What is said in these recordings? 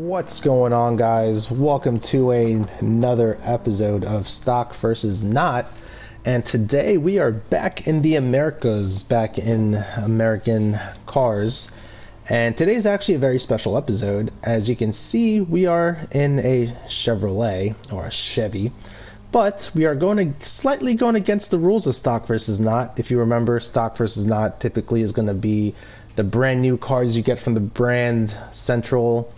What's going on, guys? Welcome to another episode of Stock versus Not, and today we are back in the Americas, back in American cars, and today's actually a very special episode. As you can see, we are in a Chevrolet, or a Chevy, but we are slightly going against the rules of Stock versus Not. If you remember, Stock versus Not typically is going to be the brand new cars you get from the brand central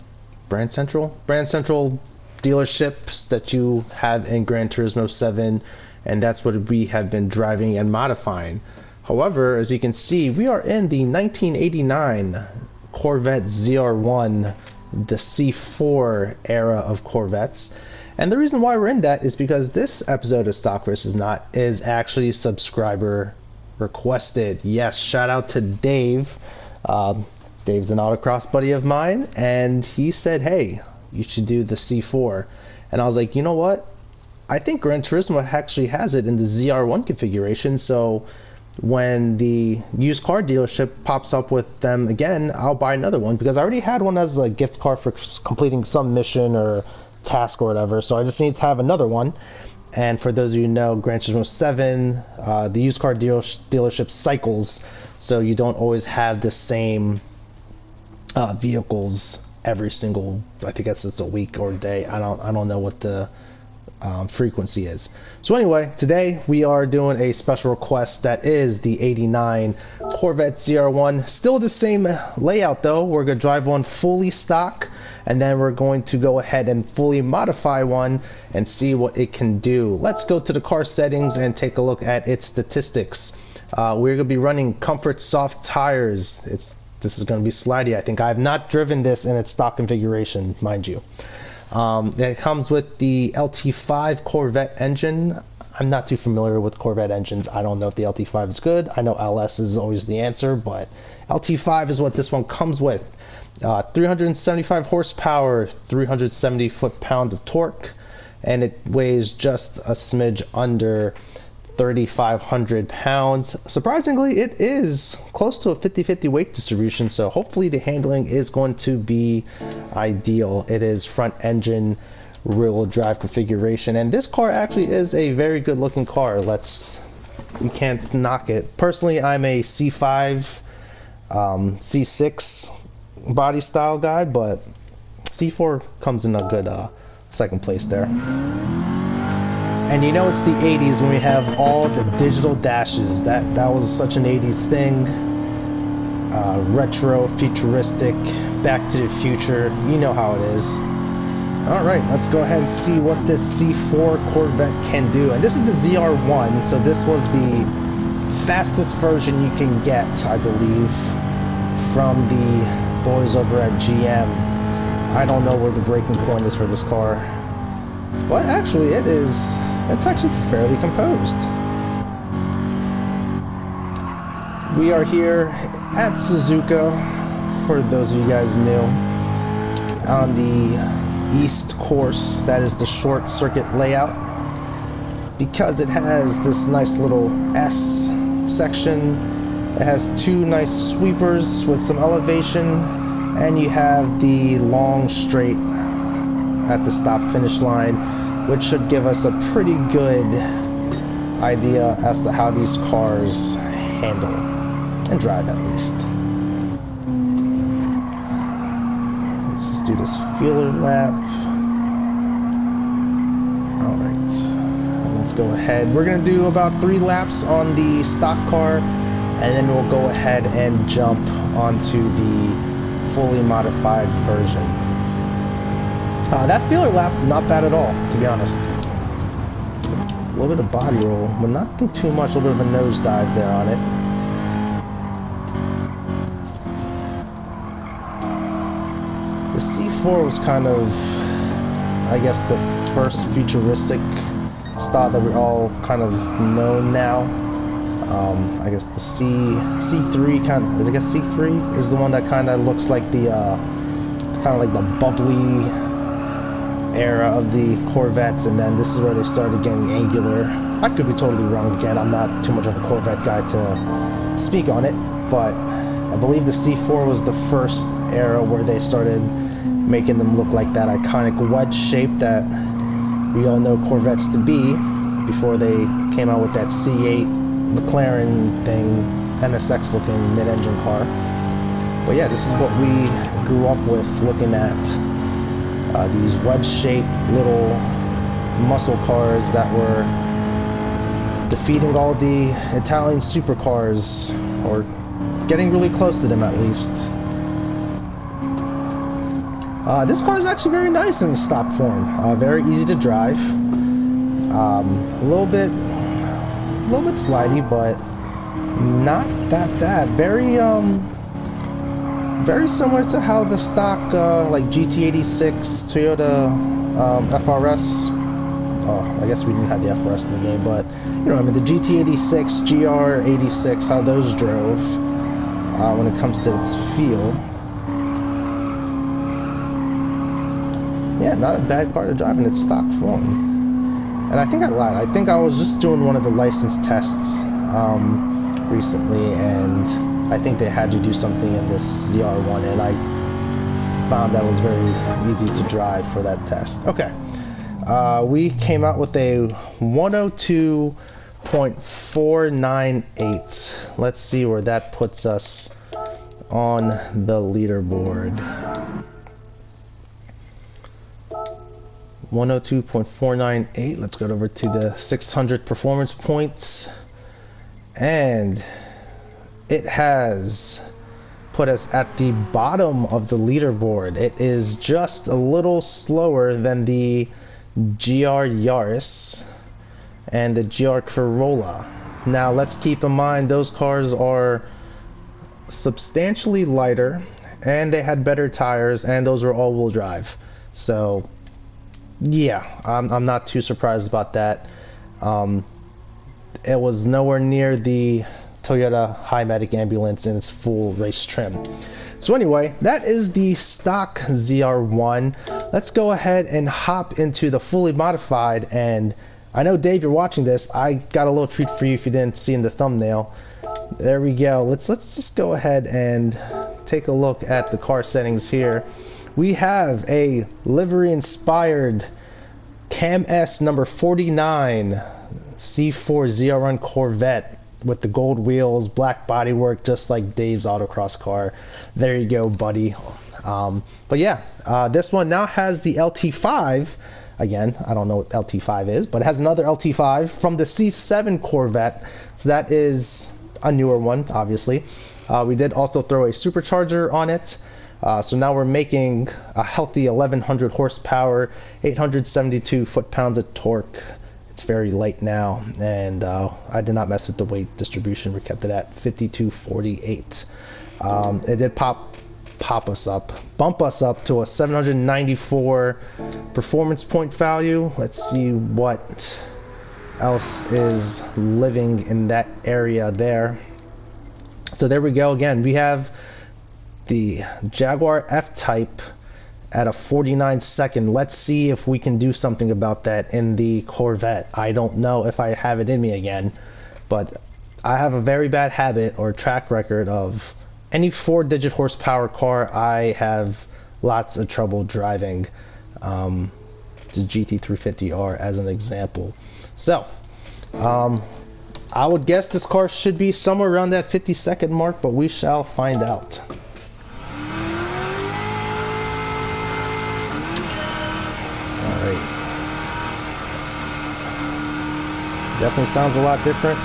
dealerships that you have in Gran Turismo 7, and that's what we have been driving and modifying. However, as you can see, we are in the 1989 Corvette ZR1, the C4 era of Corvettes. And the reason why we're in that is because this episode of Stock vs. Not is actually subscriber requested. Yes, shout out to Dave. Dave's an autocross buddy of mine, and he said, hey, you should do the C4. And I was like, you know what? I think Gran Turismo actually has it in the ZR1 configuration, so when the used car dealership pops up with them again, I'll buy another one, because I already had one as a gift card for completing some mission or task or whatever, so I just need to have another one. And for those of you who know, Gran Turismo 7, the used car dealership cycles, so you don't always have the same vehicles every single, I think it's a week or a day. I don't know what the frequency is. So anyway, today we are doing a special request that is the 89 Corvette ZR1. Still the same layout though. We're gonna drive one fully stock, and then we're going to go ahead and fully modify one and see what it can do. Let's go to the car settings and take a look at its statistics. We're gonna be running Comfort Soft tires. This is going to be slidey. I think I have not driven this in its stock configuration, mind you. It comes with the LT5 Corvette engine. I'm not too familiar with Corvette engines. I don't know if the LT5 is good. I know LS is always the answer, but LT5 is what this one comes with. 375 horsepower, 370 foot-pound of torque, and it weighs just a smidge under 3,500 pounds. Surprisingly, it is close to a 50-50 weight distribution, so hopefully the handling is going to be ideal. It is front engine rear-wheel drive configuration, and this car actually is a very good looking car. You can't knock it. Personally, I'm a C5 C6 body style guy, but C4 comes in a good second place there. And you know it's the 80s when we have all the digital dashes. That was such an 80s thing. Retro, futuristic, back to the future. You know how it is. Alright, let's go ahead and see what this C4 Corvette can do. And this is the ZR1, so this was the fastest version you can get, I believe, from the boys over at GM. I don't know where the breaking point is for this car, but actually it's actually fairly composed. We are here at Suzuka, for those of you guys new, on the east course. That is the short circuit layout, because it has this nice little S section. It has two nice sweepers with some elevation, and you have the long straight at the stop finish line, which should give us a pretty good idea as to how these cars handle and drive, at least. Let's just do this feeler lap. Alright, let's go ahead. We're going to do about 3 laps on the stock car, and then we'll go ahead and jump onto the fully modified version. That feeler lap, not bad at all, to be honest. A little bit of body roll, but nothing too much. A little bit of a nosedive there on it. The C4 was kind of, I guess, the first futuristic style that we're all kind of known now. I guess the C3 kind of, I guess C3 is the one that kind of looks like the bubbly era of the Corvettes, and then this is where they started getting angular. I could be totally wrong again. I'm not too much of a Corvette guy to speak on it, but I believe the C4 was the first era where they started making them look like that iconic wedge shape that we all know Corvettes to be before they came out with that C8 McLaren thing, NSX looking mid-engine car. But yeah, this is what we grew up with, looking at these wedge-shaped little muscle cars that were defeating all the Italian supercars, or getting really close to them at least. This car is actually very nice in stock form. Very easy to drive. A little bit slidey, but not that bad. Very similar to how the stock like GT86 Toyota FRS. Oh, I guess we didn't have the FRS in the game, but you know, I mean the GT86, GR86, how those drove when it comes to its feel. Yeah, not a bad car to drive in its stock form. And I think I lied. I think I was just doing one of the license tests recently, and I think they had to do something in this ZR1, and I found that was very easy to drive for that test. Okay. We came out with a 102.498. Let's see where that puts us on the leaderboard. 102.498. Let's go over to the 600 performance points, and it has put us at the bottom of the leaderboard. It is just a little slower than the GR Yaris and the GR Corolla. Now let's keep in mind those cars are substantially lighter, and they had better tires, and those were all-wheel drive. So yeah, I'm not too surprised about that. It was nowhere near the Toyota Hi-Medic ambulance in its full race trim. So anyway, that is the stock ZR1. Let's go ahead and hop into the fully modified. And I know, Dave, you're watching this. I got a little treat for you if you didn't see in the thumbnail. There we go. Let's just go ahead and take a look at the car settings here. We have a livery-inspired Cam S number 49 C4 ZR1 Corvette with the gold wheels, black bodywork, just like Dave's autocross car. There you go, buddy. But yeah, this one now has the LT5. Again, I don't know what LT5 is, but it has another LT5 from the C7 Corvette. So that is a newer one, obviously. We did also throw a supercharger on it. So now we're making a healthy 1100 horsepower, 872 foot-pounds of torque. It's very light now, and I did not mess with the weight distribution. We kept it at 5248. It did bump us up to a 794 performance point value. Let's see what else is living in that area there. So there we go. Again, we have the Jaguar F-Type at a 49-second. Let's see if we can do something about that in the Corvette. I don't know if I have it in me again, but I have a very bad habit or track record of any 4-digit horsepower car I have lots of trouble driving. The GT350R as an example. So I would guess this car should be somewhere around that 50-second mark, but we shall find out. Definitely sounds a lot different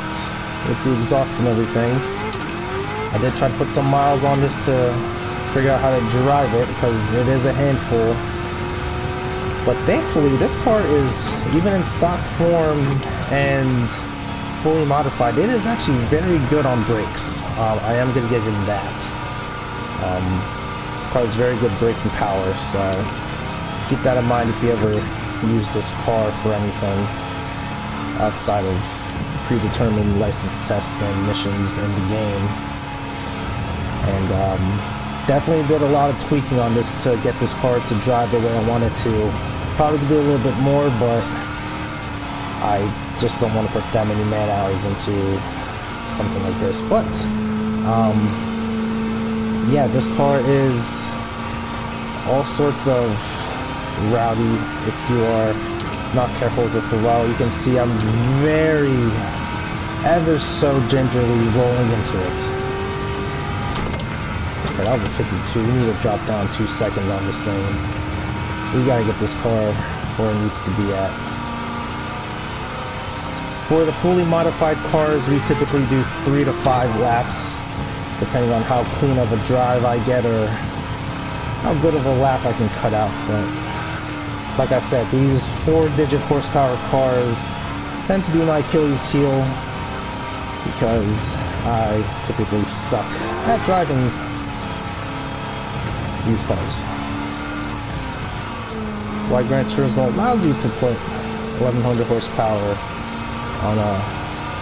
with the exhaust and everything. I did try to put some miles on this to figure out how to drive it, because it is a handful. But thankfully, this car is, even in stock form and fully modified, it is actually very good on brakes. I am going to give him that. This car has very good braking power, so keep that in mind if you ever use this car for anything outside of predetermined license tests and missions in the game. And definitely did a lot of tweaking on this to get this car to drive the way I wanted to. Probably could do a little bit more, but I just don't want to put that many man hours into something like this. But yeah, this car is all sorts of rowdy if you are not careful with the throttle. You can see I'm very, ever so gingerly rolling into it. Okay, that was a 52. We need to drop down 2 seconds on this thing. We gotta get this car where it needs to be at. For the fully modified cars, we typically do 3 to 5 laps, depending on how clean of a drive I get or how good of a lap I can cut out. But like I said, these 4-digit horsepower cars tend to be my Achilles heel because I typically suck at driving these cars. Why Gran Turismo allows you to put 1100 horsepower on a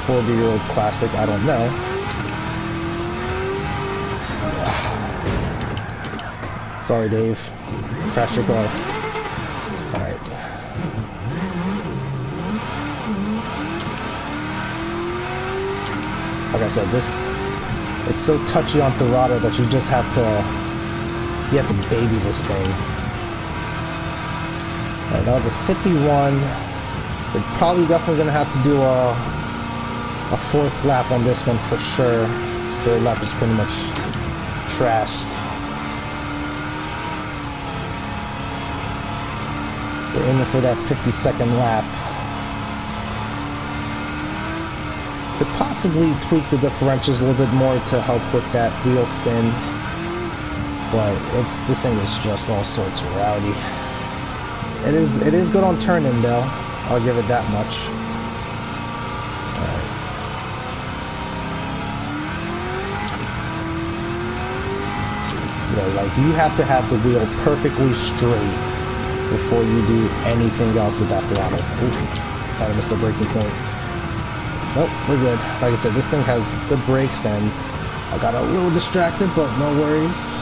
40-year-old classic, I don't know. Sorry, Dave. Crashed your car. Alright. Like I said, it's so touchy on throttle that you just have to baby this thing. Alright, that was a 51. We're probably definitely going to have to do a 4th lap on this one for sure. This 3rd lap is pretty much trashed. We're aiming for that 52nd lap. Could possibly tweak the differentials a little bit more to help with that wheel spin. But this thing is just all sorts of rowdy. It is good on turn-in though. I'll give it that much. Alright. Yeah, like you have to have the wheel perfectly straight before you do anything else with that throttle. Ooh, kind of missed a braking point. Nope, we're good. Like I said, this thing has good brakes and I got a little distracted, but no worries.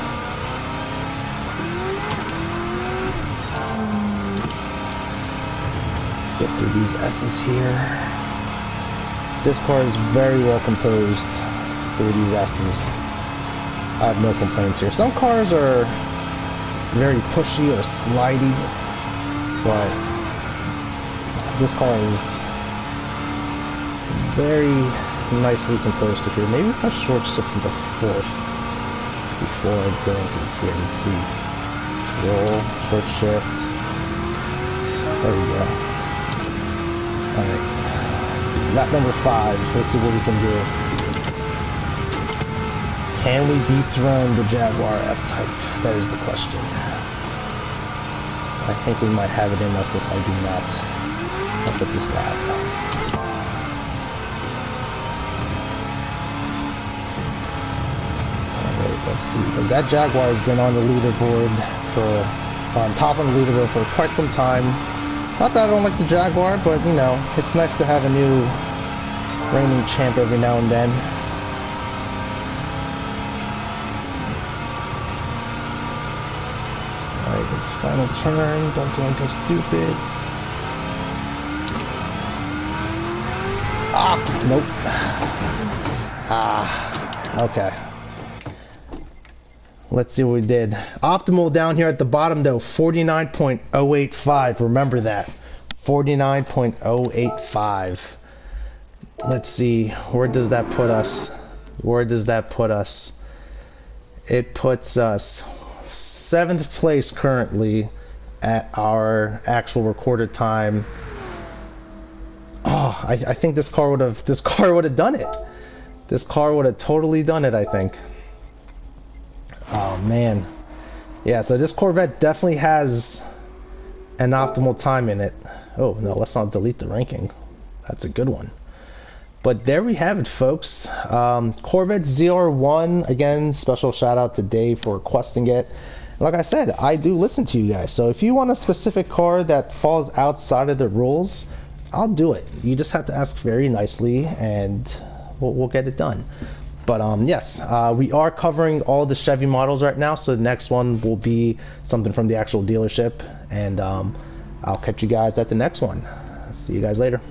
Get through these S's here. This car is very well composed through these S's. I have no complaints here. Some cars are very pushy or slidey, but this car is very nicely composed through here. Maybe if I short shift into 4th before I go into here. Let's see. Let's roll, short shift. There we go. Alright, let's do lap number 5. Let's see what we can do. Can we dethrone the Jaguar F-Type? That is the question. I think we might have it in us if I do not mess up this lap. Alright, let's see. Because that Jaguar has been on the leaderboard on top of the leaderboard for quite some time. Not that I don't like the Jaguar, but you know, it's nice to have a new reigning champ every now and then. Alright, it's final turn. Don't do anything stupid. Ah, nope. Ah, okay. Let's see what we did. Optimal down here at the bottom though, 49.085. Remember that. 49.085. Let's see. Where does that put us? Where does that put us? It puts us 7th place currently at our actual recorded time. Oh, I think this car would have done it. This car would have totally done it, I think. Oh man, yeah, so this Corvette definitely has an optimal time in it. Oh no, let's not delete the ranking. That's a good one. But there we have it, folks. Corvette ZR1, again, special shout out to Dave for requesting it. Like I said, I do listen to you guys, so if you want a specific car that falls outside of the rules, I'll do it. You just have to ask very nicely and we'll get it done. But yes, we are covering all the Chevy models right now, so the next one will be something from the actual dealership, and I'll catch you guys at the next one. See you guys later.